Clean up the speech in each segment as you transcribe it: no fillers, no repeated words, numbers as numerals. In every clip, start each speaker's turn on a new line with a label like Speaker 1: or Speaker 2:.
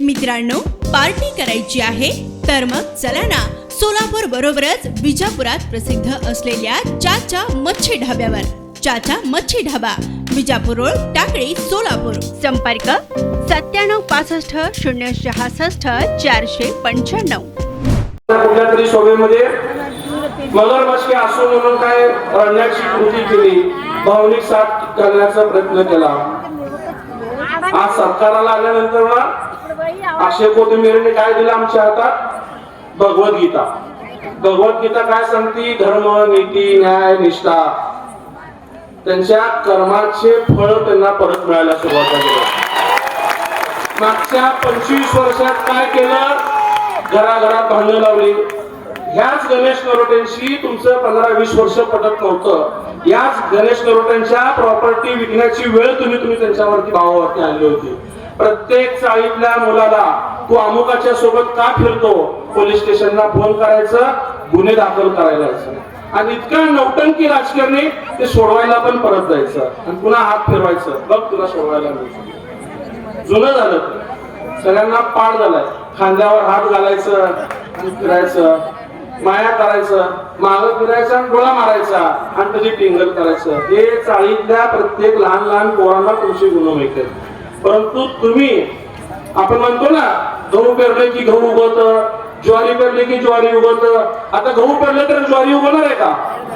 Speaker 1: मित्रांनो, पार्टी करायची आहे तर मग चला ना, सोलापूर बरोबरच विजापुरात प्रसिद्ध असलेल्या चाचा मच्छी ढाब्यावर. चाचा मच्छी ढाबा, विजापूर रोड, टाकळी, सोलापूर. संपर्क 9765 066 495.
Speaker 2: कुठल्या तरी शोभेमध्ये मगरमच्छ असो म्हणून काय रडण्याची कृती केली, भावनिक साथ घालण्याचा प्रयत्न केला. आज सत्काराला आल्यानंतर ना अक्षय कोथिंबीरने काय दिलं आमच्या हातात? भगवद्गीता. भगवद्गीता काय सांगते? धर्म, नीती, न्याय, निष्ठा. त्यांच्या कर्माचे फळ त्यांना परत मिळायला सुरुवात झाली. मागच्या 25 वर्षात काय केलं? घराघरात भांडणं लावली. ह्याच गणेश नरोटेंशी तुमचं 15-20 वर्ष पटत नव्हतं. याच गणेश नरोटेंच्या प्रॉपर्टी विकण्याची वेळ तुम्ही त्यांच्यावरती भावावरती आणली होती. प्रत्येक चाळीतल्या मुलाला तू अमुकाच्या सोबत का फिरतो, पोलीस स्टेशनला फोन करायचं, गुन्हे दाखल करायला जायचं. आणि इतका नौटंकी राजकारणी ते सोडवायला पण परत जायचं आणि पुन्हा हात फिरवायचं, बघ तुला सोडवायला मिळतं. जुनं झालं, सगळ्यांना पाठ झालाय. खांद्यावर हात घालायचं आणि फिरायचं, माया करायचं, माग फिरायचं आणि डोळा मारायचा आणि त्याची टिंगल करायचं. हे चाळीतल्या प्रत्येक लहान लहान पोरांना तुमची गुन्हे मिळतात. परंतु तुम्ही, आपण म्हणतो ना, गहू पेरले की गहू उगवतं, ज्वारी पेरले की ज्वारी उगवतं. आता गहू पेरले तर ज्वारी उगवणार आहे का?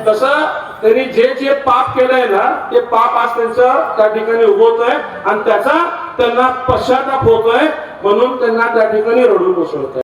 Speaker 2: तसं त्यांनी जे जे पाप केलंय ना, ते पाप आज त्यांचं त्या ठिकाणी उगवतोय आणि त्याचा त्यांना पश्चाताप होतोय, म्हणून त्यांना त्या ठिकाणी रडून कोसळतोय.